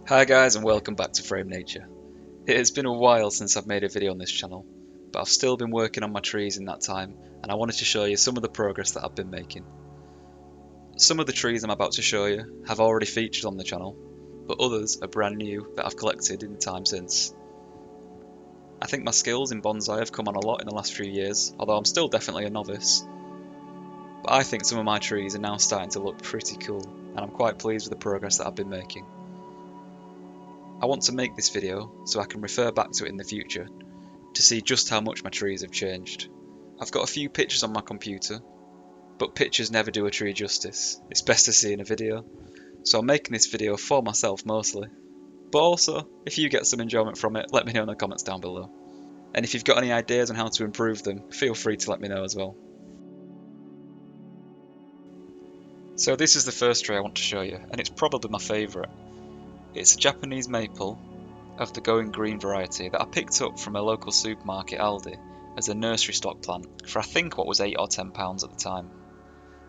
Hi guys and welcome back to Frame Nature. It has been a while since I've made a video on this channel, but I've still been working on my trees in that time and I wanted to show you some of the progress that I've been making. Some of the trees I'm about to show you have already featured on the channel, but others are brand new that I've collected in the time since. I think my skills in bonsai have come on a lot in the last few years, although I'm still definitely a novice. But I think some of my trees are now starting to look pretty cool and I'm quite pleased with the progress that I've been making. I want to make this video so I can refer back to it in the future to see just how much my trees have changed. I've got a few pictures on my computer, but pictures never do a tree justice. It's best to see in a video, so I'm making this video for myself mostly. But also, if you get some enjoyment from it, let me know in the comments down below. And if you've got any ideas on how to improve them, feel free to let me know as well. So this is the first tree I want to show you, and it's probably my favourite. It's a Japanese maple of the going green variety that I picked up from a local supermarket Aldi as a nursery stock plant for I think what was £8 or £10 at the time.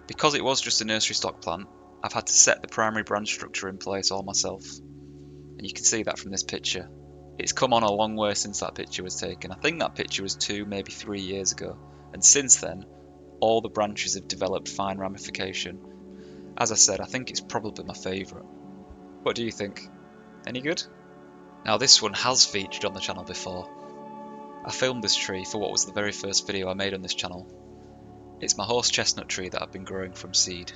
Because it was just a nursery stock plant, I've had to set the primary branch structure in place all myself. And you can see that from this picture. It's come on a long way since that picture was taken. I think that picture was 2, maybe 3 years ago. And since then, all the branches have developed fine ramification. As I said, I think it's probably my favourite. What do you think? Any good? Now this one has featured on the channel before. I filmed this tree for what was the very first video I made on this channel. It's my horse chestnut tree that I've been growing from seed.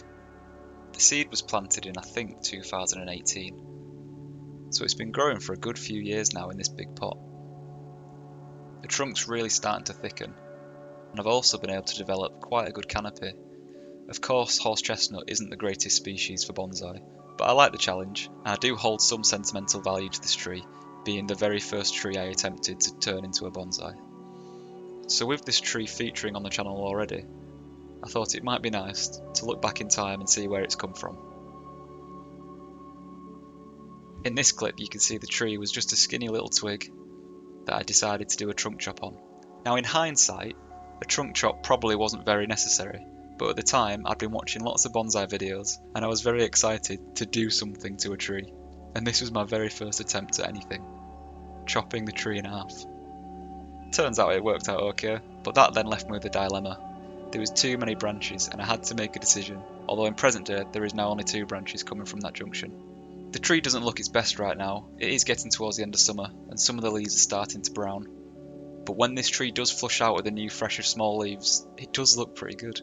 The seed was planted in I think 2018, so it's been growing for a good few years now in this big pot. The trunk's really starting to thicken, and I've also been able to develop quite a good canopy. Of course, horse chestnut isn't the greatest species for bonsai, but I like the challenge, and I do hold some sentimental value to this tree, being the very first tree I attempted to turn into a bonsai. So with this tree featuring on the channel already, I thought it might be nice to look back in time and see where it's come from. In this clip you can see the tree was just a skinny little twig that I decided to do a trunk chop on. Now in hindsight, a trunk chop probably wasn't very necessary, but at the time I'd been watching lots of bonsai videos and I was very excited to do something to a tree, and this was my very first attempt at anything, chopping the tree in half. Turns out it worked out okay, but that then left me with a dilemma. There was too many branches and I had to make a decision, although in present day there is now only 2 branches coming from that junction. The tree doesn't look its best right now, it is getting towards the end of summer and some of the leaves are starting to brown. But when this tree does flush out with the new fresher small leaves, it does look pretty good.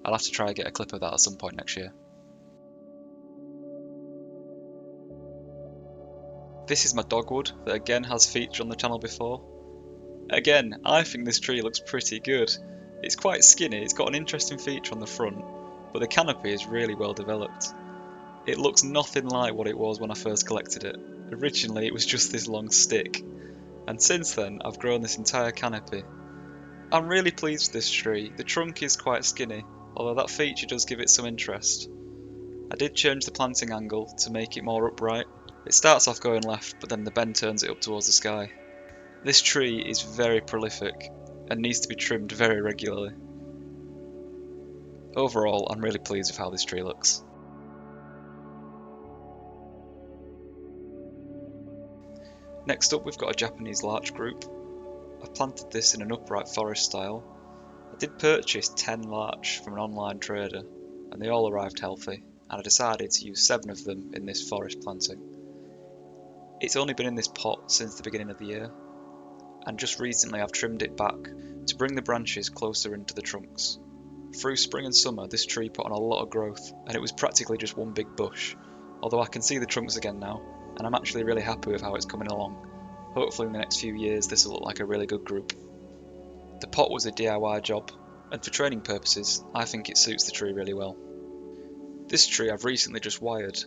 I'll have to try and get a clip of that at some point next year. This is my dogwood that again has featured on the channel before. Again, I think this tree looks pretty good. It's quite skinny, it's got an interesting feature on the front, but the canopy is really well developed. It looks nothing like what it was when I first collected it. Originally it was just this long stick, and since then I've grown this entire canopy. I'm really pleased with this tree. The trunk is quite skinny, although that feature does give it some interest. I did change the planting angle to make it more upright. It starts off going left, but then the bend turns it up towards the sky. This tree is very prolific and needs to be trimmed very regularly. Overall, I'm really pleased with how this tree looks. Next up we've got a Japanese larch group. I've planted this in an upright forest style. I did purchase 10 larch from an online trader and they all arrived healthy, and I decided to use 7 of them in this forest planting. It's only been in this pot since the beginning of the year, and just recently I've trimmed it back to bring the branches closer into the trunks. Through spring and summer this tree put on a lot of growth and it was practically just one big bush, although I can see the trunks again now and I'm actually really happy with how it's coming along. Hopefully in the next few years this will look like a really good group. The pot was a DIY job, and for training purposes I think it suits the tree really well. This tree I've recently just wired.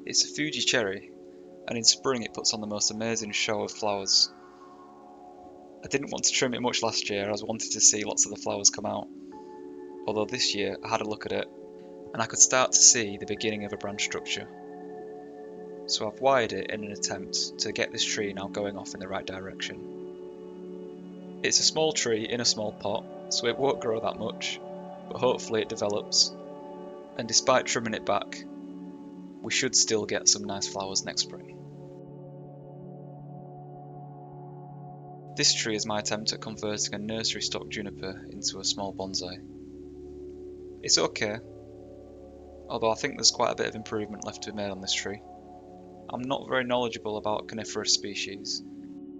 It's a Fuji Cherry, and in spring it puts on the most amazing show of flowers. I didn't want to trim it much last year as I wanted to see lots of the flowers come out, although this year I had a look at it and I could start to see the beginning of a branch structure. So I've wired it in an attempt to get this tree now going off in the right direction. It's a small tree in a small pot, so it won't grow that much, but hopefully it develops, and despite trimming it back, we should still get some nice flowers next spring. This tree is my attempt at converting a nursery stock juniper into a small bonsai. It's okay, although I think there's quite a bit of improvement left to be made on this tree. I'm not very knowledgeable about coniferous species,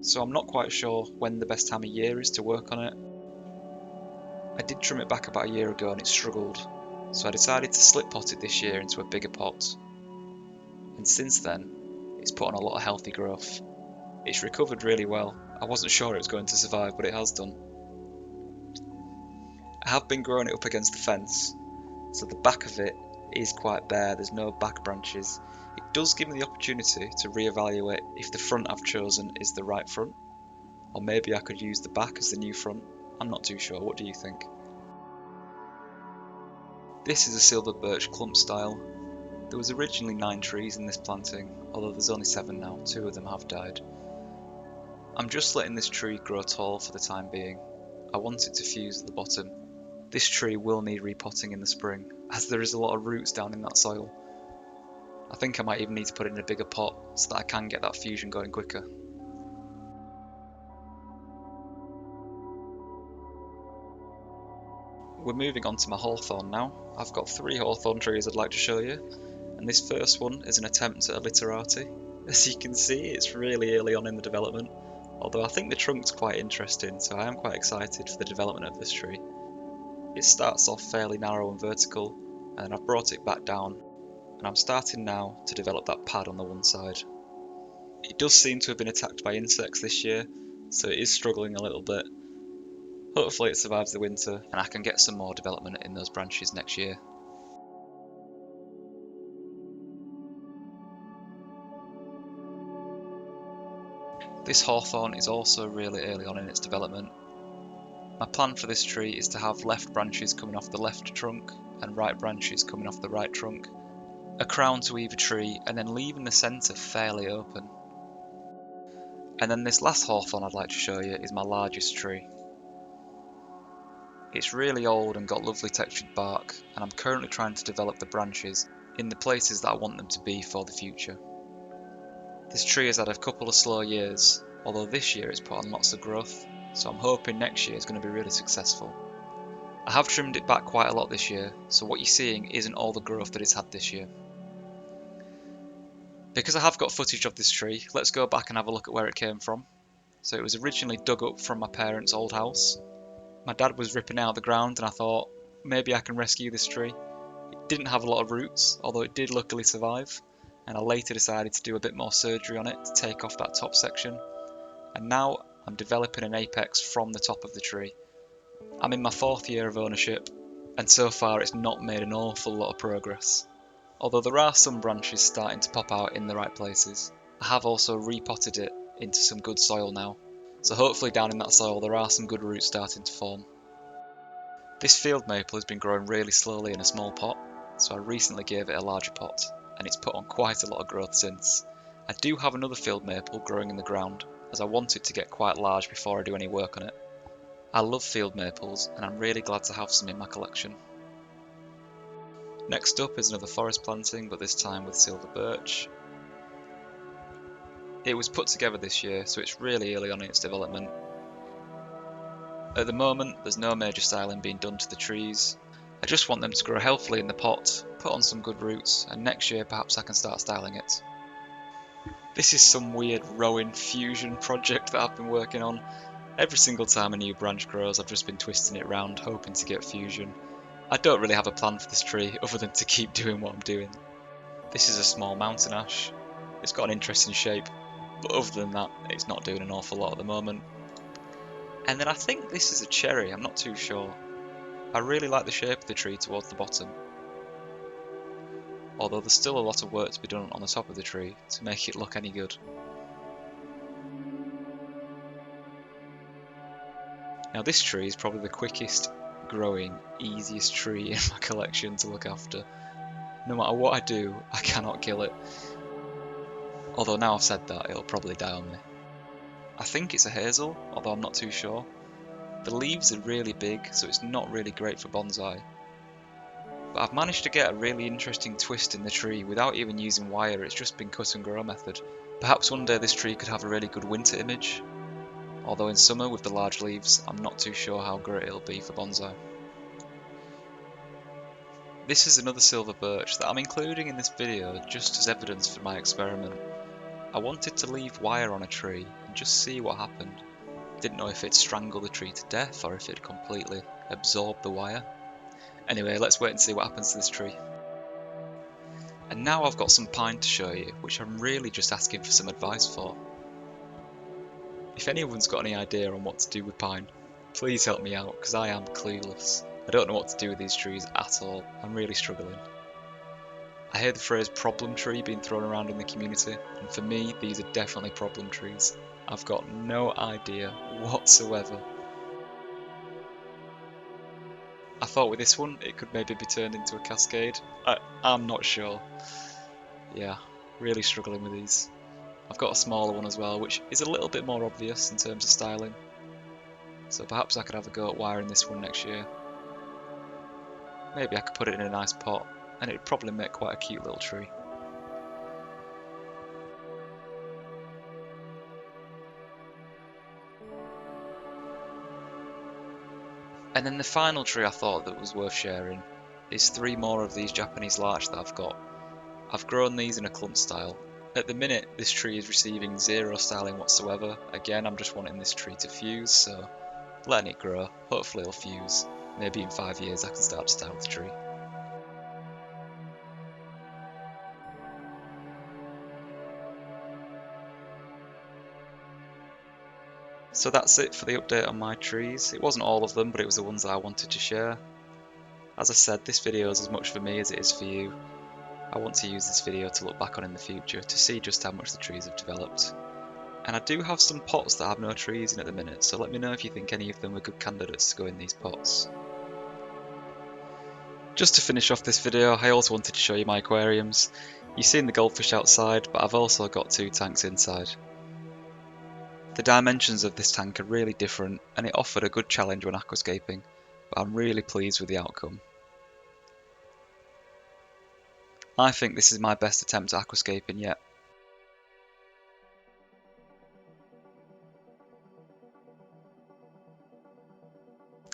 so I'm not quite sure when the best time of year is to work on it. I did trim it back about a year ago and it struggled, so I decided to slip pot it this year into a bigger pot. And since then, it's put on a lot of healthy growth. It's recovered really well. I wasn't sure it was going to survive, but it has done. I have been growing it up against the fence, so the back of it is quite bare, there's no back branches. It does give me the opportunity to reevaluate if the front I've chosen is the right front, or maybe I could use the back as the new front. I'm not too sure, what do you think? This is a silver birch clump style. There was originally 9 trees in this planting, although there's only 7 now, 2 of them have died. I'm just letting this tree grow tall for the time being. I want it to fuse at the bottom. This tree will need repotting in the spring, as there is a lot of roots down in that soil. I think I might even need to put it in a bigger pot so that I can get that fusion going quicker. We're moving on to my hawthorn now. I've got 3 hawthorn trees I'd like to show you, and this first one is an attempt at a literati. As you can see, it's really early on in the development, although I think the trunk's quite interesting, so I am quite excited for the development of this tree. It starts off fairly narrow and vertical, and then I've brought it back down, and I'm starting now to develop that pad on the one side. It does seem to have been attacked by insects this year, so it is struggling a little bit. Hopefully it survives the winter and I can get some more development in those branches next year. This hawthorn is also really early on in its development. My plan for this tree is to have left branches coming off the left trunk and right branches coming off the right trunk, a crown to either tree, and then leaving the centre fairly open. And then this last hawthorn I'd like to show you is my largest tree. It's really old and got lovely textured bark, and I'm currently trying to develop the branches in the places that I want them to be for the future. This tree has had a couple of slow years, although this year it's put on lots of growth, so I'm hoping next year is going to be really successful. I have trimmed it back quite a lot this year, so what you're seeing isn't all the growth that it's had this year. Because I have got footage of this tree, let's go back and have a look at where it came from. So it was originally dug up from my parents' old house. My dad was ripping out the ground and I thought, maybe I can rescue this tree. It didn't have a lot of roots, although it did luckily survive, and I later decided to do a bit more surgery on it to take off that top section. And now I'm developing an apex from the top of the tree. I'm in my 4th year of ownership, and so far it's not made an awful lot of progress. Although there are some branches starting to pop out in the right places. I have also repotted it into some good soil now, so hopefully down in that soil there are some good roots starting to form. This field maple has been growing really slowly in a small pot, so I recently gave it a larger pot, and it's put on quite a lot of growth since. I do have another field maple growing in the ground, as I want it to get quite large before I do any work on it. I love field maples, and I'm really glad to have some in my collection. Next up is another forest planting, but this time with silver birch. It was put together this year, so it's really early on in its development. At the moment, there's no major styling being done to the trees. I just want them to grow healthily in the pot, put on some good roots, and next year perhaps I can start styling it. This is some weird Rowen Fusion project that I've been working on. Every single time a new branch grows, I've just been twisting it around, hoping to get fusion. I don't really have a plan for this tree, other than to keep doing what I'm doing. This is a small mountain ash. It's got an interesting shape, but other than that, it's not doing an awful lot at the moment. And then I think this is a cherry, I'm not too sure. I really like the shape of the tree towards the bottom, although there's still a lot of work to be done on the top of the tree to make it look any good. Now this tree is probably the quickest growing, easiest tree in my collection to look after. No matter what I do, I cannot kill it. Although now I've said that, it'll probably die on me. I think it's a hazel, although I'm not too sure. The leaves are really big, so it's not really great for bonsai. But I've managed to get a really interesting twist in the tree without even using wire, it's just been cut and grow method. Perhaps one day this tree could have a really good winter image. although in summer with the large leaves I'm not too sure how great it'll be for bonsai. This is another silver birch that I'm including in this video just as evidence for my experiment. I wanted to leave wire on a tree and just see what happened. Didn't know if it'd strangle the tree to death or if it'd completely absorb the wire. Anyway, let's wait and see what happens to this tree. And now I've got some pine to show you, which I'm really just asking for some advice for. If anyone's got any idea on what to do with pine, please help me out, because I am clueless. I don't know what to do with these trees at all. I'm really struggling. I hear the phrase problem tree being thrown around in the community, and for me, these are definitely problem trees. I've got no idea whatsoever. I thought with this one, it could maybe be turned into a cascade. I'm not sure. Yeah, really struggling with these. I've got a smaller one as well, which is a little bit more obvious in terms of styling. So perhaps I could have a go at wiring this one next year. Maybe I could put it in a nice pot, and it would probably make quite a cute little tree. And then the final tree I thought that was worth sharing is 3 more of these Japanese larch that I've got. I've grown these in a clump style. At the minute this tree is receiving 0 styling whatsoever. Again, I'm just wanting this tree to fuse, so letting it grow. Hopefully it'll fuse. Maybe in 5 years I can start to style the tree. So that's it for the update on my trees. It wasn't all of them, but it was the ones that I wanted to share. As I said, this video is as much for me as it is for you. I want to use this video to look back on in the future to see just how much the trees have developed. And I do have some pots that have no trees in at the minute, so let me know if you think any of them are good candidates to go in these pots. Just to finish off this video, I also wanted to show you my aquariums. You've seen the goldfish outside, but I've also got 2 tanks inside. The dimensions of this tank are really different, and it offered a good challenge when aquascaping, but I'm really pleased with the outcome. I think this is my best attempt at aquascaping yet.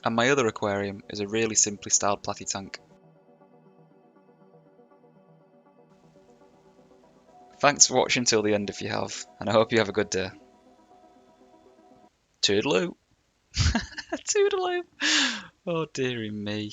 And my other aquarium is a really simply styled platy tank. Thanks for watching till the end if you have, and I hope you have a good day. Toodaloo! Toodaloo! Oh dearie me.